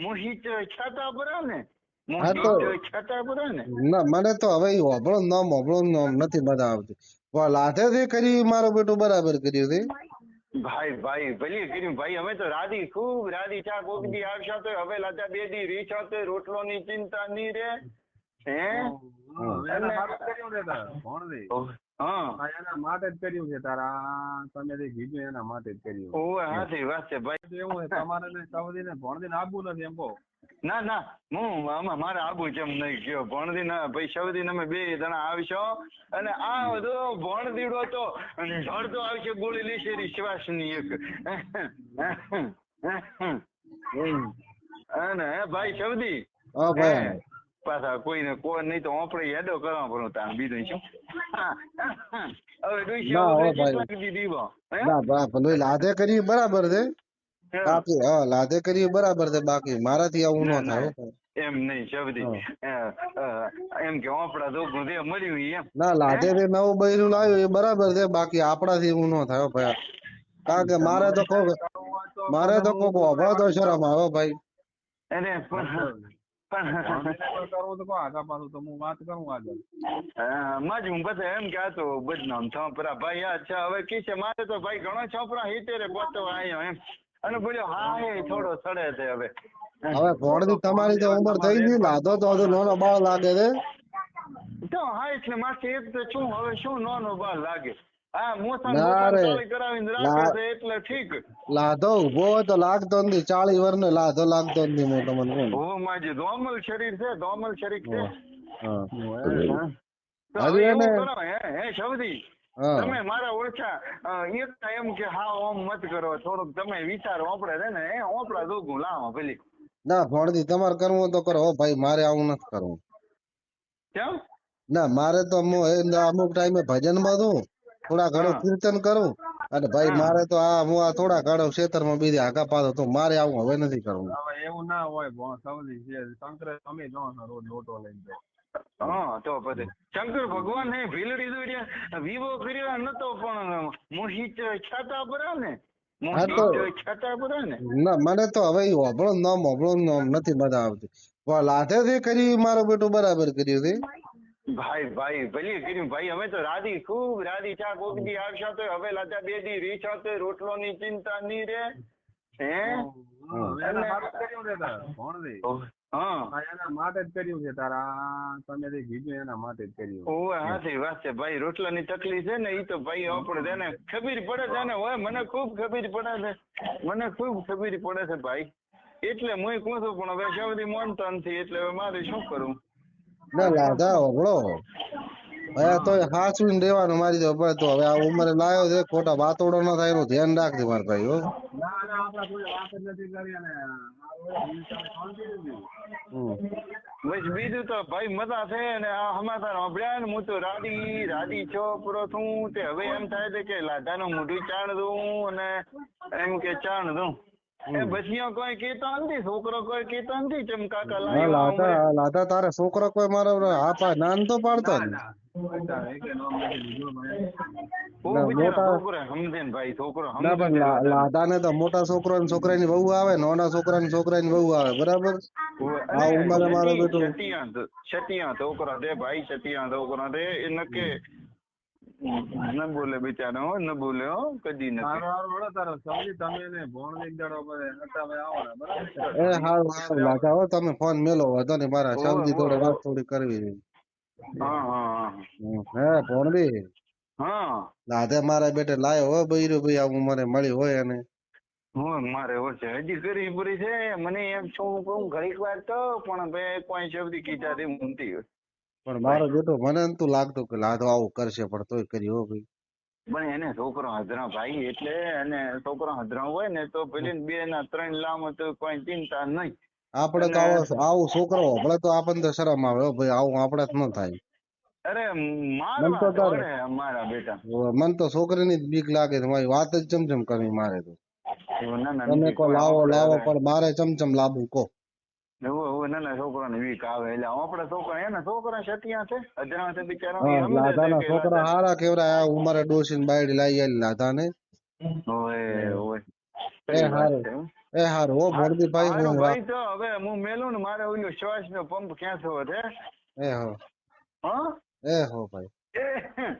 મોહિત છાતાપુરા ને હા તો મોહિત છાતાપુરા ને ના મને તો હવે હોભળો નામ નથી મજા આવતી. પણ લાથેથી કરી મારો બેટો બરાબર કર્યું છે. ભાઈ ભાઈ ભલે કર્યું ભાઈ. અમે તો રાધી ખૂબ રાધી ચા કોક દી આવશો તો હવે લાતા 2 દી રીછો તો રોટલો ની ચિંતા નહીં રે હે એના માટે કર્યું છે તાર ભણવી હા એના માટે જ કર્યું છે તારા તમે જે કીધું એના માટે જ કર્યું. ઓવે હાથી વાત છે ભાઈ. એવું છે તમારે સૌદી ને ભણદી ને આપવું નથી એમ કહો. ના ના હું આમાં મારે આબુ જેમ નહીં ગયો ભણદી ના ભાઈ સૌદી અમે 2 જણા આવશો અને આ બધો ભણદીડો તો ઝડતો આવશે ગોળી લેશે શ્વાસ ની એક અને ભાઈ સૌદી હા ભાઈ પાછા કોઈને કોઈ નહીં તો આપણે હેડો કરવા પડો તાર બીજું શું હવે દીધી ના ભાઈ લાથે કરી બરાબર છે. બાકી હા લાથે કરી બરાબર છે. બાકી મારાથી આવું ન થાય. એમ નહીં શબ્દી એમ કે આપડા દોગું જે મળ્યું એમ ના લાથે થી નવું બૈરું લાવ્યું એ બરાબર છે. બાકી આપડાથી એવું ન થાય ભાઈ. કારણ કે મારે તો કોક હોભળો તો શરમ આવે ભાઈ. અરે કરવું તો આગા પાછું તો હું વાત કરું આગળ હું બધા એમ કે આ તો બદનામ છોપરા ભાઈ આ છે હવે કી છે મારે તો ભાઈ ઘણો છોપરા હિતેરે પોતો આવ્યો એમ અને બોલ્યો હા એ થોડો સડે છે હવે ભોળની તમારી તો ઉંમર થઈ ગઈ. લાધો તો હજુ નાનો બાળ લાગે છે. તો હા એટલે માથે એક તો શું હવે શું નાનો બાળ લાગે. હા ના રે કરાવીને રાખે છે એટલે ઠીક. લાધો ઉભો હોય તો લાગતો નથી. 40 વર્ષ ને લાધો લાગતો નથી. હું તમને કહું ઓ માજી દોમલ શરીર છે દોમલ શરીર છે. સૌદી તમે મારા ઓળખા એક એમ કે હા ઓમ મત કરો થોડુંક તમે વિચારો આપણે છે ને ઓપડા દોગું લાવો પેલી ના ભણતી તમારે કરવું તો કરો ભાઈ. મારે આવું નથી કરવું. કેમ ના મારે તો અમુક ટાઈમે ભજન માં છું. થોડા ઘણું કીર્તન કરું અને ભાઈ મારે તો હું થોડા ઘણો ક્ષેત્ર માં બીજા આગા પાડો તો મારે આવું હવે નથી કરવું. હવે એવું ના હોય સૌદી છે શંકર તમે જો રોજ લોટો લઈને હા તો પછી શંકર ભગવાન ને ભીલડી દોડ્યા વિવો કર્યો નતો પણ મોહિત છાતાપુરા ને છાતાપુરા ને ના મને તો હવે હોભળો નામ નથી મજા આવતી. પણ લાથેથી કરી મારો બેટો બરાબર કર્યું છે. ભાઈ ભાઈ ભલે કર્યું ભાઈ. અમે તો રાધી ખૂબ રાધી ચા કોક દી આવશો તો હવે લાતા 2 દી રીછો તો રોટલો ની ચિંતા નહીં રે હે એના માટે કર્યું છે તાર ભણવી એના માટે જ કર્યું છે તારા તમે જે કીધું એના માટે જ કર્યું. ઓવે હાથી વાત છે ભાઈ. રોટલાની તકલીફ છે ને એ તો ભાઈ આપણે તેને ખબર પડે છે ને હોય મને ખૂબ ખબર પડે છે. મને ખૂબ ખબર પડે છે ભાઈ. એટલે હું કહું છું પણ હવે સૌથી માનતો નથી એટલે હવે મારે શું કરું. ના લાધા હોભળો હવે તો હાચવીને રહેવાનું મારી તો હવે આ ઉંમરે લાયો છે. ખોટા વાતોડો ન થાય એનું ધ્યાન રાખજે મારા ભાઈ. હો ના ના આપડે કોઈ વાત જ નથી કરી અને બસ બીજું તો ભાઈ મજા છે ને આ સમાચાર સાંભળ્યા ને હું તો રાડી છો પૂરો છું તે હવે એમ થાય છે કે લાધાનું મોઢું ચાણ દઉં અને એમ કે ચાણ દઉં બસ કોઈ કેતો નથી છોકરો કોઈ કેતો નથી ચમ કાકા લાધા તારે છોકરો કોઈ મારો આપા નાન તો પાડતો જ લાધા ને તો મોટા છોકરા ની છોકરાની વહુ આવે નાના છોકરાની વહુ આવે બરાબર. આ ઉંમરે મારો બેટો છતિયા છોકરા દે ભાઈ છતિયા છોકરા દે એ નકે ન બોલે બિચારો ન બોલે કદી નથી. લાધા હો તમે ફોન મેલો હતો ને મારા સૌદી જોડે વાત થોડી કરવી છે. હે ભોણવી લાધે મારા બેટે લાયો હો બૈરું ભાઈ આ ઉંમરે મળી હોય અને મારે છે હજી કરી પૂરી છે. મને એમ છું કહું ઘડીક વાર તો પણ ભાઈ કોઈ શબ્દ કીધા તે મૂમતી હોય પણ મારો બેટો મને નતું લાગતું કે લાધો આવું કરશે પણ તોય કરી હો ભાઈ. પણ એને છોકરો હજરા ભાઈ એટલે એને છોકરો હજરા હોય ને તો પેલી 2 ના 3 લામ તો કોઈ ચિંતા નહીં. આપડે તો આવું છોકરો હોભળે તો આપણને તો શરમ આવે ભાઈ. આવું આપડે જ ન થાય. અરે મારા બેટા મને તો છોકરીની જ બીક લાગે છે. મારી વાત જ ચમચમ કરવી મારે તો. તમે કો લાવો પણ મારે ચમચમ લાવવું કો નાના છોકરા ની વીક આવે એટલે આપડે છોકરા એના છોકરા સટિયા છે હજરા છે બિચારા. લાધાના છોકરા હારા કેવડા આ ઉંમરે ડોસી બાયડી લાવી આલી લાધા ને. ઓય એ હારું એ હારું હો ભણદીભાઈ હારું હું ભાઈ તો હવે હું મેલું ને મારે ઓલું શ્વાસ નો પંપ ક્યાં થયો છે એ હો હા એ હો ભાઈ એ